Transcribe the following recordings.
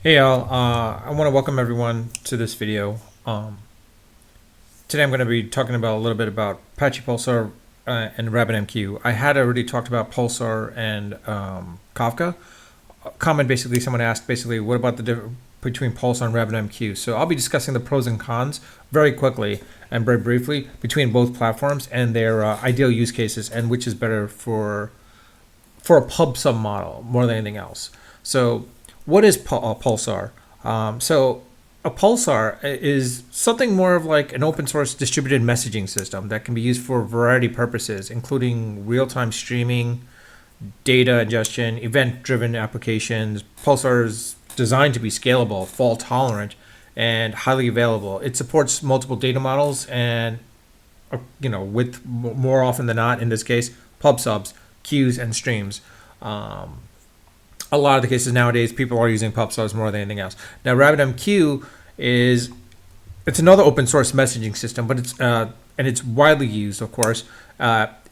Hey all, I want to welcome everyone to this video. Today I'm going to be talking about a little bit about Apache Pulsar and RabbitMQ. I had already talked about Pulsar and Kafka. Comment basically, someone asked basically, what about the difference between Pulsar and RabbitMQ? So I'll be discussing the pros and cons very quickly and very briefly between both platforms and their ideal use cases and which is better for a pub sub model more than anything else. So what is Pulsar? So a Pulsar is something more of like an open source distributed messaging system that can be used for a variety of purposes, including real-time streaming, data ingestion, event-driven applications. Pulsar is designed to be scalable, fault-tolerant, and highly available. It supports multiple data models and, with more often than not, in this case, pub subs, queues, and streams. A lot of the cases nowadays, people are using pub subs more than anything else. Now, RabbitMQ it's another open source messaging system, but it's widely used, of course.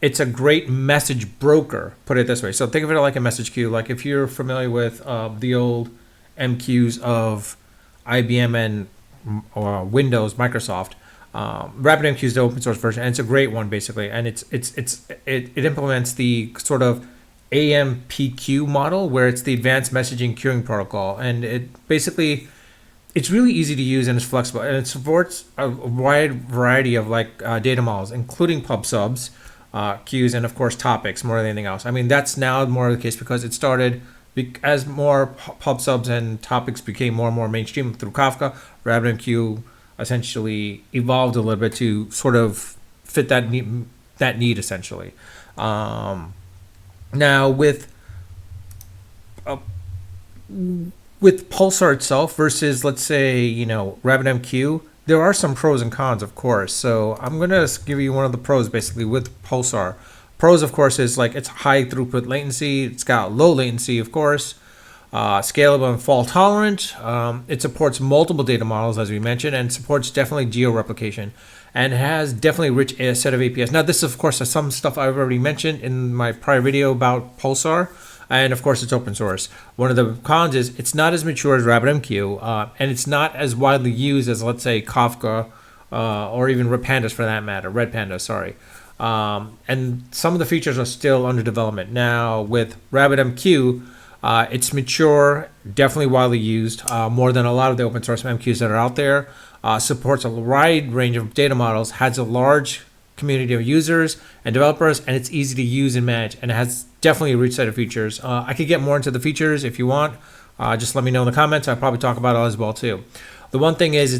It's a great message broker, put it this way. So think of it like a message queue. Like if you're familiar with the old MQs of IBM and Windows, Microsoft, RabbitMQ is the open source version, and it's a great one basically. And it implements the sort of AMPQ model, where it's the advanced messaging queuing protocol, and it's really easy to use and it's flexible, and it supports a wide variety of data models, including pub subs, queues, and of course topics more than anything else. I mean, that's now more the case because it started as more pub subs and topics became more and more mainstream through Kafka. RabbitMQ essentially evolved a little bit to sort of fit that need essentially. Now with Pulsar itself versus, let's say, RabbitMQ, there are some pros and cons, of course. So I'm going to give you one of the pros basically with Pulsar. Pros, of course, is like it's high throughput latency. It's got low latency, of course. Scalable and fault tolerant. It supports multiple data models, as we mentioned, and supports definitely geo-replication, and has definitely rich set of APIs. Now, this, of course, is some stuff I've already mentioned in my prior video about Pulsar, and of course, it's open source. One of the cons is it's not as mature as RabbitMQ, and it's not as widely used as, let's say, Kafka or even Red Pandas for that matter. Red Panda, sorry. And some of the features are still under development. Now, with RabbitMQ, it's mature, definitely widely used, more than a lot of the open source MQs that are out there. Supports a wide range of data models, has a large community of users and developers, and it's easy to use and manage, and it has definitely a rich set of features. I could get more into the features if you want. Just let me know in the comments. I'll probably talk about it as well too. The one thing is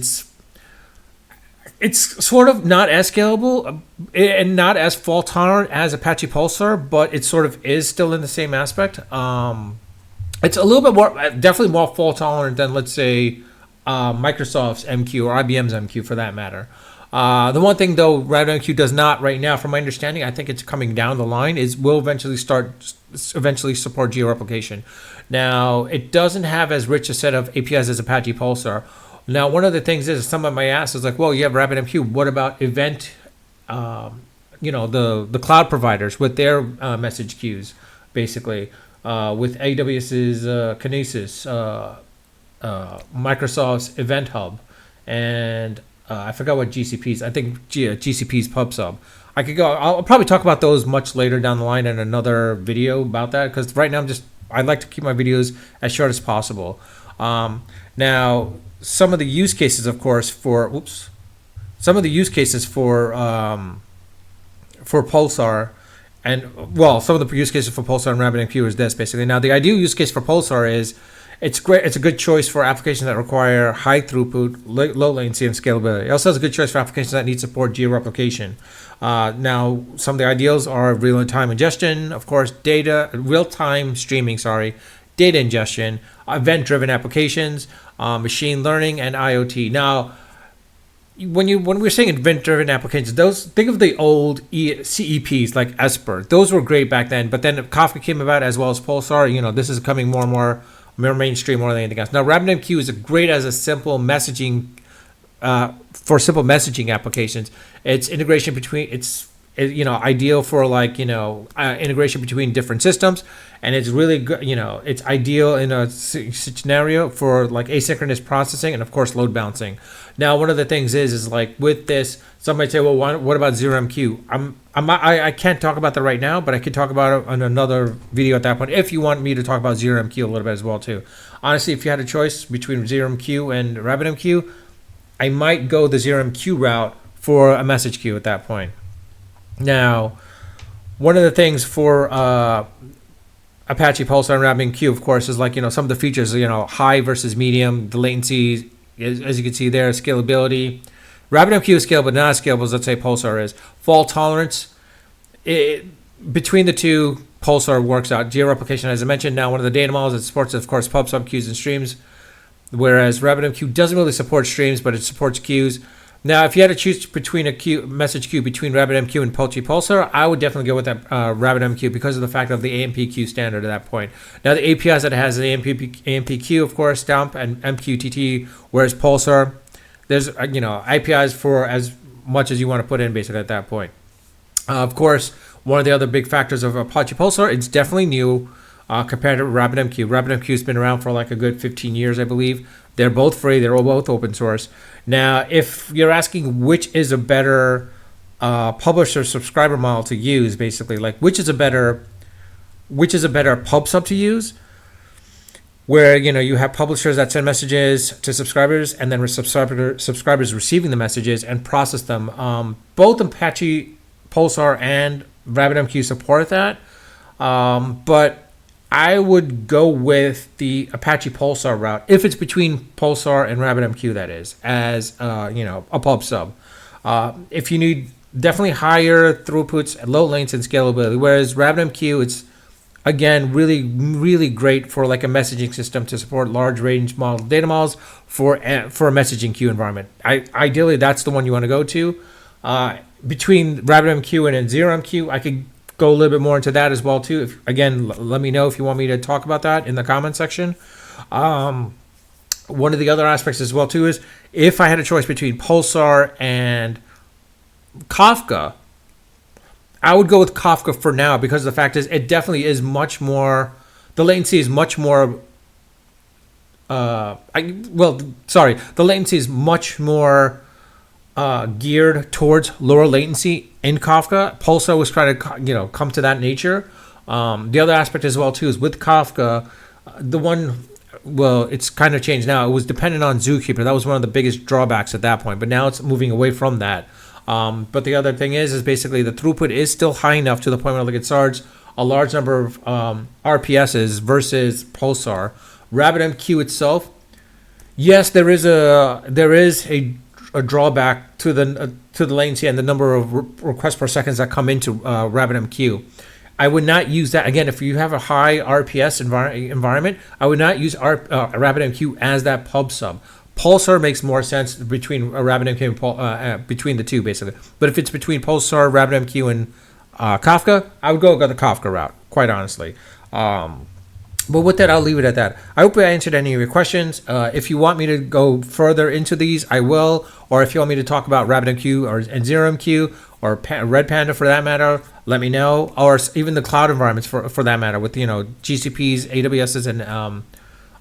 it's sort of not as scalable and not as fault tolerant as Apache Pulsar, but it sort of is still in the same aspect. It's a little bit more, definitely more fault tolerant than, let's say, Microsoft's MQ or IBM's MQ for that matter. The one thing though RabbitMQ does not right now, from my understanding, I think it's coming down the line, is will eventually support geo-replication. Now, it doesn't have as rich a set of APIs as Apache Pulsar. Now, one of the things is, someone might ask is like, well, you have RabbitMQ, what about event, the cloud providers with their message queues, basically, with AWS's Kinesis, Microsoft's Event Hub, and I forgot what GCP's. I think GCP's Pub Sub. I could go. I'll probably talk about those much later down the line in another video about that, because right now I like to keep my videos as short as possible. Now, some of the use cases, of course, for Pulsar. And well, some of the use cases for Pulsar and RabbitMQ is this basically. Now, the ideal use case for Pulsar is it's great. It's a good choice for applications that require high throughput, low latency, and scalability. It also has a good choice for applications that need support geo-replication. Now, some of the ideals are real-time ingestion, of course, real-time streaming, data ingestion, event-driven applications, machine learning, and IoT. Now, when we're saying event-driven applications, think of the old CEPs like Esper. Those were great back then, but then Kafka came about as well as Pulsar. This is becoming more and more mainstream more than anything else. Now, RabbitMQ is great as a simple messaging for simple messaging applications. Its integration between you know, ideal for like, you know, integration between different systems, and it's really good. You know, it's ideal in a scenario for like asynchronous processing and of course load balancing. Now, one of the things is like with this, somebody say, well, what about ZeroMQ? I can't talk about that right now, but I could talk about it on another video at that point if you want me to talk about ZeroMQ a little bit as well too. Honestly, if you had a choice between ZeroMQ and RabbitMQ, I might go the ZeroMQ route for a message queue at that point. Now, one of the things for Apache Pulsar and RabbitMQ, of course, is like, you know, some of the features, you know, high versus medium, the latency, as you can see there, scalability. RabbitMQ is scalable, but not as scalable as, let's say, Pulsar is. Fault tolerance, between the two, Pulsar works out. Geo-replication, as I mentioned, now one of the data models, it supports, of course, pub, sub, queues, and streams, whereas RabbitMQ doesn't really support streams, but it supports queues. Now, if you had to choose between a message queue between RabbitMQ and Apache Pulsar, I would definitely go with that RabbitMQ because of the fact of the AMPQ standard at that point. Now, the APIs that it has, the AMPQ, of course, Dump and MQTT, whereas Pulsar, there's, you know, APIs for as much as you want to put in basically at that point. Of course, one of the other big factors of Apache Pulsar, it's definitely new compared to RabbitMQ. RabbitMQ has been around for like a good 15 years, I believe. They're both free. They're both open source. Now, if you're asking which is a better publisher subscriber model to use, basically, like which is a better pub sub to use, where, you know, you have publishers that send messages to subscribers and then subscribers receiving the messages and process them. Both Apache Pulsar and RabbitMQ support that, but I would go with the Apache Pulsar route if it's between Pulsar and RabbitMQ, that is, as you know, a pub sub. If you need definitely higher throughputs, low latency, and scalability, whereas RabbitMQ, it's again really great for like a messaging system to support large range model data models for a messaging queue environment. Ideally, that's the one you want to go to. Between RabbitMQ and ZeroMQ, I could go a little bit more into that as well too. Again, let me know if you want me to talk about that in the comment section. One of the other aspects as well too is if I had a choice between Pulsar and Kafka, I would go with Kafka for now because the fact is it definitely is much more, the latency is much more the latency is much more geared towards lower latency in Kafka. Pulsar was trying to, you know, come to that nature. The other aspect as well too is with Kafka, it's kind of changed now. It was dependent on Zookeeper. That was one of the biggest drawbacks at that point, but now it's moving away from that. But the other thing is basically the throughput is still high enough to the point where like it charges a large number of RPSs versus Pulsar. RabbitMQ itself, yes, there is a drawback to the latency and the number of requests per second that come into RabbitMQ. I would not use that. Again, if you have a high RPS environment, I would not use RabbitMQ as that pub sub. Pulsar makes more sense between RabbitMQ and between the two, basically. But if it's between Pulsar, RabbitMQ, and Kafka, I would go the Kafka route, quite honestly. But with that, I'll leave it at that. I hope I answered any of your questions. If you want me to go further into these, I will. Or if you want me to talk about RabbitMQ and ZeroMQ or Red Panda for that matter, let me know. Or even the cloud environments for that matter, with, you know, GCP's, AWS's, and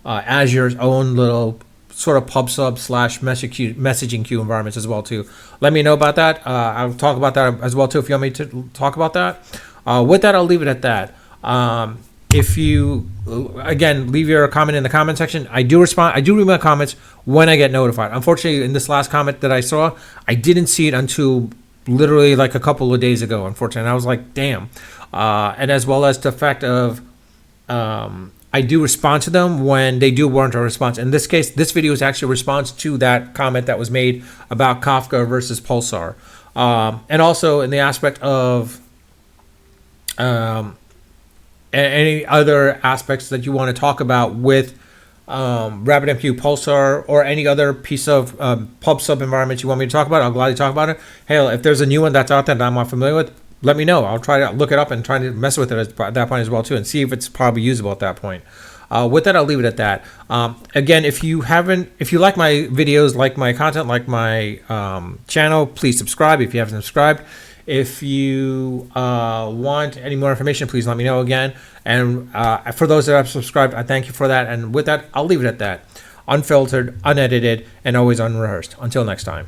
Azure's own little sort of pub sub / messaging queue environments as well too. Let me know about that. I'll talk about that as well too if you want me to talk about that. With that, I'll leave it at that. If you, again, leave your comment in the comment section. I do respond. I do read my comments when I get notified. Unfortunately, in this last comment that I saw, I didn't see it until literally like a couple of days ago, unfortunately. And I was like, damn. And as well as the fact of I do respond to them when they do warrant a response. In this case, this video is actually a response to that comment that was made about Kafka versus Pulsar. And also in the aspect of any other aspects that you want to talk about with RabbitMQ, Pulsar, or any other piece of pub sub environment you want me to talk about, I'll gladly talk about it. Hell, if there's a new one that's out there that I'm not familiar with, let me know. I'll try to look it up and try to mess with it at that point as well too, and see if it's probably usable at that point. With that, I'll leave it at that. Again, if you like my videos, like my content, like my channel, please subscribe if you haven't subscribed. If you want any more information, please let me know again. And for those that have subscribed, I thank you for that. And with that, I'll leave it at that. Unfiltered, unedited, and always unrehearsed. Until next time.